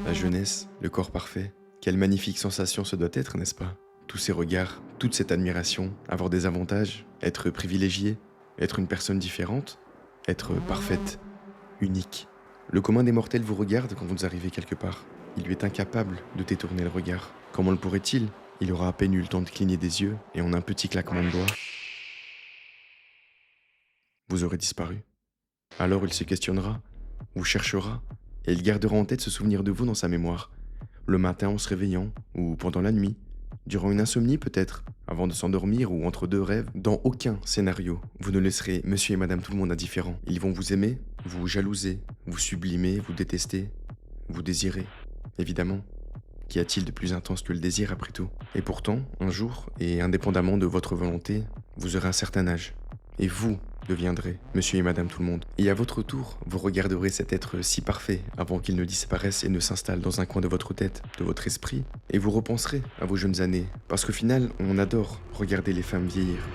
La jeunesse, le corps parfait. Quelle magnifique sensation ce doit être, n'est-ce pas? Tous ces regards, toute cette admiration, avoir des avantages, être privilégié, être une personne différente, être parfaite, unique. Le commun des mortels vous regarde quand vous arrivez quelque part. Il lui est incapable de détourner le regard. Comment le pourrait-il? Il aura à peine eu le temps de cligner des yeux et en un petit claquement de doigts, vous aurez disparu. Alors il se questionnera, vous cherchera, et il gardera en tête ce souvenir de vous dans sa mémoire. Le matin en se réveillant, ou pendant la nuit, durant une insomnie peut-être, avant de s'endormir ou entre deux rêves, dans aucun scénario, vous ne laisserez monsieur et madame tout le monde indifférents. Ils vont vous aimer, vous jalouser, vous sublimer, vous détester, vous désirer. Évidemment, qu'y a-t-il de plus intense que le désir après tout? Et pourtant, un jour, et indépendamment de votre volonté, vous aurez un certain âge. Et vous deviendrez monsieur et madame tout le monde. Et à votre tour, vous regarderez cet être si parfait avant qu'il ne disparaisse et ne s'installe dans un coin de votre tête, de votre esprit, et vous repenserez à vos jeunes années. Parce qu'au final, on adore regarder les femmes vieillir,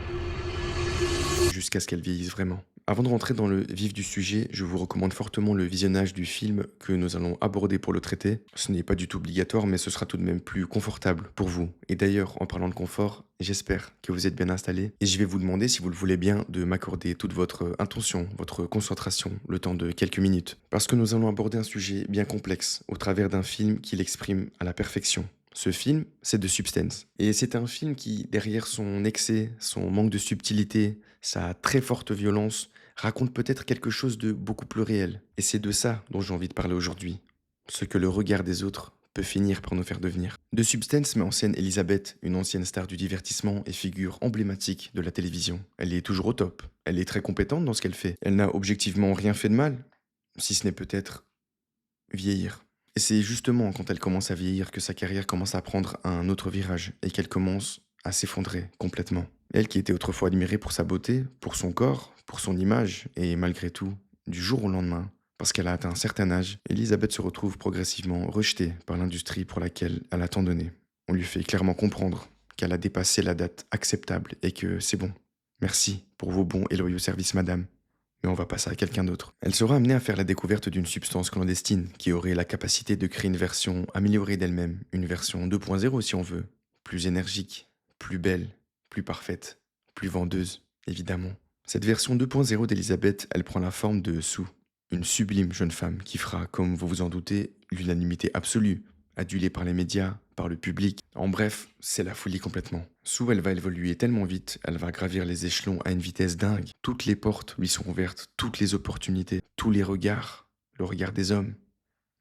jusqu'à ce qu'elles vieillissent vraiment. Avant de rentrer dans le vif du sujet, je vous recommande fortement le visionnage du film que nous allons aborder pour le traiter. Ce n'est pas du tout obligatoire, mais ce sera tout de même plus confortable pour vous. Et d'ailleurs, en parlant de confort, j'espère que vous êtes bien installés. Et je vais vous demander, si vous le voulez bien, de m'accorder toute votre intention, votre concentration, le temps de quelques minutes. Parce que nous allons aborder un sujet bien complexe, au travers d'un film qui l'exprime à la perfection. Ce film, c'est The Substance. Et c'est un film qui, derrière son excès, son manque de subtilité, sa très forte violence, raconte peut-être quelque chose de beaucoup plus réel. Et c'est de ça dont j'ai envie de parler aujourd'hui. Ce que le regard des autres peut finir par nous faire devenir. The Substance met en scène Elizabeth, une ancienne star du divertissement et figure emblématique de la télévision. Elle est toujours au top. Elle est très compétente dans ce qu'elle fait. Elle n'a objectivement rien fait de mal, si ce n'est peut-être vieillir. Et c'est justement quand elle commence à vieillir que sa carrière commence à prendre un autre virage et qu'elle commence à s'effondrer complètement. Elle qui était autrefois admirée pour sa beauté, pour son corps, pour son image, et malgré tout, du jour au lendemain, parce qu'elle a atteint un certain âge, Elisabeth se retrouve progressivement rejetée par l'industrie pour laquelle elle a tant donné. On lui fait clairement comprendre qu'elle a dépassé la date acceptable et que c'est bon. Merci pour vos bons et loyaux services, madame. Mais on va passer à quelqu'un d'autre. Elle sera amenée à faire la découverte d'une substance clandestine qui aurait la capacité de créer une version améliorée d'elle-même, une version 2.0 si on veut, plus énergique, plus belle, plus parfaite, plus vendeuse, évidemment. Cette version 2.0 d'Elisabeth, elle prend la forme de Sue, une sublime jeune femme qui fera, comme vous vous en doutez, l'unanimité absolue, adulée par les médias, par le public. En bref, c'est la folie complètement. Sue, elle va évoluer tellement vite, elle va gravir les échelons à une vitesse dingue. Toutes les portes lui sont ouvertes, toutes les opportunités, tous les regards, le regard des hommes,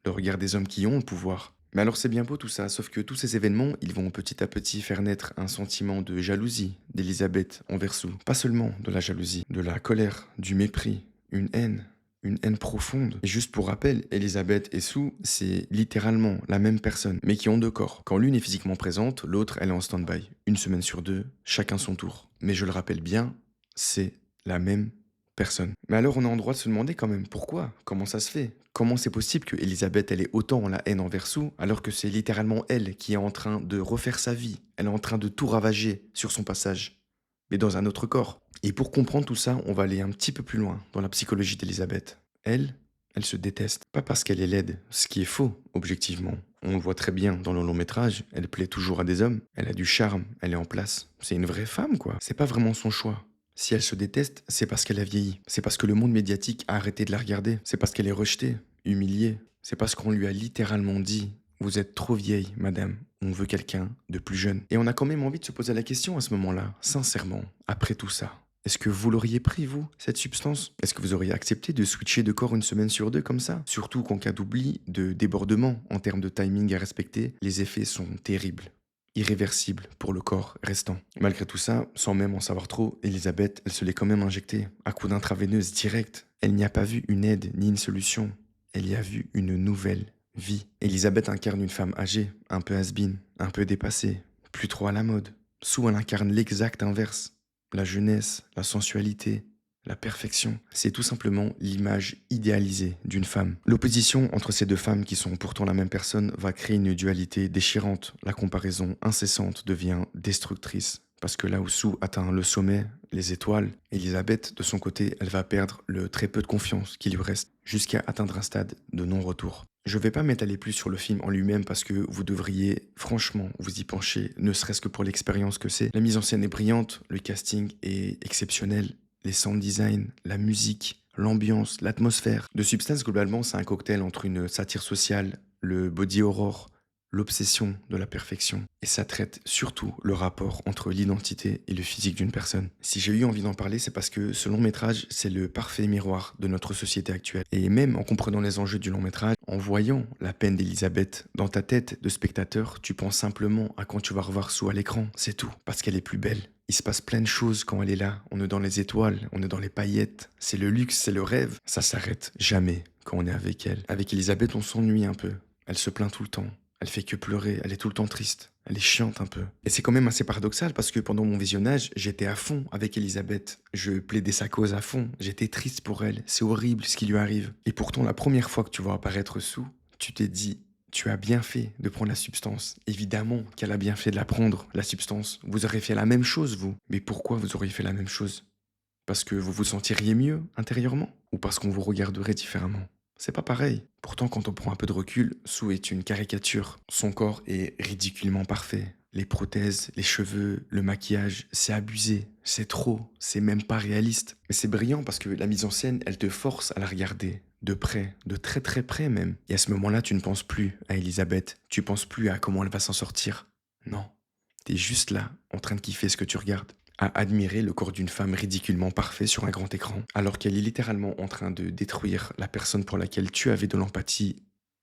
le regard des hommes qui ont le pouvoir. Mais alors c'est bien beau tout ça, sauf que tous ces événements, ils vont petit à petit faire naître un sentiment de jalousie d'Elisabeth envers Sue. Pas seulement de la jalousie, de la colère, du mépris, une haine profonde. Et juste pour rappel, Elisabeth et Sue, c'est littéralement la même personne, mais qui ont deux corps. Quand l'une est physiquement présente, l'autre, elle est en stand-by. Une semaine sur deux, chacun son tour. Mais je le rappelle bien, c'est la même personne. Mais alors on a en droit de se demander quand même pourquoi? Comment ça se fait? Comment c'est possible que Elisabeth, elle ait autant la haine envers Sue, alors que c'est littéralement elle qui est en train de refaire sa vie. Elle est en train de tout ravager sur son passage, mais dans un autre corps. Et pour comprendre tout ça, on va aller un petit peu plus loin dans la psychologie d'Elisabeth. Elle se déteste. Pas parce qu'elle est laide, ce qui est faux, objectivement. On le voit très bien dans le long métrage, elle plaît toujours à des hommes, elle a du charme, elle est en place. C'est une vraie femme, quoi. C'est pas vraiment son choix. Si elle se déteste, c'est parce qu'elle a vieilli. C'est parce que le monde médiatique a arrêté de la regarder. C'est parce qu'elle est rejetée, humiliée. C'est parce qu'on lui a littéralement dit: vous êtes trop vieille, madame. On veut quelqu'un de plus jeune. Et on a quand même envie de se poser la question à ce moment-là, sincèrement, après tout ça. Est-ce que vous l'auriez pris, vous, cette substance? Est-ce que vous auriez accepté de switcher de corps une semaine sur deux comme ça? Surtout qu'en cas d'oubli, de débordement, en termes de timing à respecter, les effets sont terribles. Irréversibles pour le corps restant. Malgré tout ça, sans même en savoir trop, Elisabeth, elle se l'est quand même injectée, à coups d'intraveineuse directe. Elle n'y a pas vu une aide ni une solution. Elle y a vu une nouvelle vie. Elisabeth incarne une femme âgée, un peu has-been, un peu dépassée, plus trop à la mode. Sue, elle incarne l'exact inverse. La jeunesse, la sensualité, la perfection. C'est tout simplement l'image idéalisée d'une femme. L'opposition entre ces deux femmes qui sont pourtant la même personne va créer une dualité déchirante. La comparaison incessante devient destructrice. Parce que là où Sue atteint le sommet, les étoiles, Elisabeth, de son côté, elle va perdre le très peu de confiance qui lui reste, jusqu'à atteindre un stade de non-retour. Je vais pas m'étaler plus sur le film en lui-même parce que vous devriez franchement vous y pencher, ne serait-ce que pour l'expérience que c'est. La mise en scène est brillante, le casting est exceptionnel, les sound design, la musique, l'ambiance, l'atmosphère. De Substance, globalement, c'est un cocktail entre une satire sociale, le body horror, l'obsession de la perfection. Et ça traite surtout le rapport entre l'identité et le physique d'une personne. Si j'ai eu envie d'en parler, c'est parce que ce long métrage, c'est le parfait miroir de notre société actuelle. Et même en comprenant les enjeux du long métrage, en voyant la peine d'Elisabeth, dans ta tête de spectateur, tu penses simplement à quand tu vas revoir Sue à l'écran, c'est tout. Parce qu'elle est plus belle. Il se passe plein de choses quand elle est là. On est dans les étoiles, on est dans les paillettes. C'est le luxe, c'est le rêve. Ça s'arrête jamais quand on est avec elle. Avec Elisabeth, on s'ennuie un peu. Elle se plaint tout le temps. Elle fait que pleurer, elle est tout le temps triste. Elle est chiante un peu. Et c'est quand même assez paradoxal parce que pendant mon visionnage, j'étais à fond avec Elisabeth. Je plaidais sa cause à fond. J'étais triste pour elle. C'est horrible ce qui lui arrive. Et pourtant, la première fois que tu vois apparaître Sue, tu t'es dit, tu as bien fait de prendre la substance. Évidemment qu'elle a bien fait de la prendre, la substance. Vous aurez fait la même chose, vous. Mais pourquoi vous auriez fait la même chose? Parce que vous vous sentiriez mieux intérieurement? Ou parce qu'on vous regarderait différemment? C'est pas pareil. Pourtant, quand on prend un peu de recul, Sue est une caricature. Son corps est ridiculement parfait. Les prothèses, les cheveux, le maquillage, c'est abusé, c'est trop, c'est même pas réaliste. Mais c'est brillant parce que la mise en scène, elle te force à la regarder. De près, de très très près même. Et à ce moment-là, tu ne penses plus à Elisabeth. Tu penses plus à comment elle va s'en sortir. Non. T'es juste là, en train de kiffer ce que tu regardes, à admirer le corps d'une femme ridiculement parfait sur un grand écran, alors qu'elle est littéralement en train de détruire la personne pour laquelle tu avais de l'empathie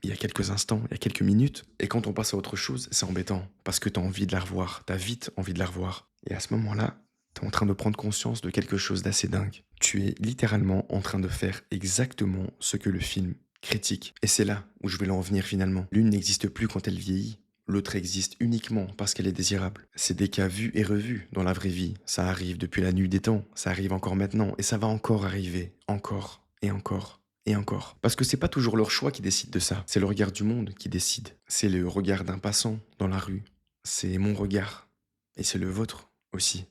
il y a quelques instants, il y a quelques minutes. Et quand on passe à autre chose, c'est embêtant, parce que t'as envie de la revoir, t'as vite envie de la revoir. Et à ce moment-là, t'es en train de prendre conscience de quelque chose d'assez dingue. Tu es littéralement en train de faire exactement ce que le film critique. Et c'est là où je vais en venir finalement. L'une n'existe plus quand elle vieillit. L'autre existe uniquement parce qu'elle est désirable. C'est des cas vus et revus dans la vraie vie. Ça arrive depuis la nuit des temps, ça arrive encore maintenant, et ça va encore arriver, encore, et encore, et encore. Parce que c'est pas toujours leur choix qui décide de ça, c'est le regard du monde qui décide. C'est le regard d'un passant dans la rue. C'est mon regard. Et c'est le vôtre aussi.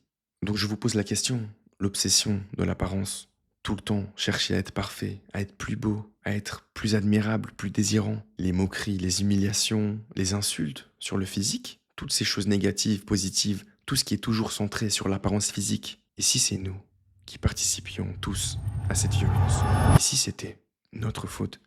Donc je vous pose la question, l'obsession de l'apparence. Tout le temps, chercher à être parfait, à être plus beau, à être plus admirable, plus désirant. Les moqueries, les humiliations, les insultes sur le physique, toutes ces choses négatives, positives, tout ce qui est toujours centré sur l'apparence physique. Et si c'est nous qui participions tous à cette violence? Et si c'était notre faute?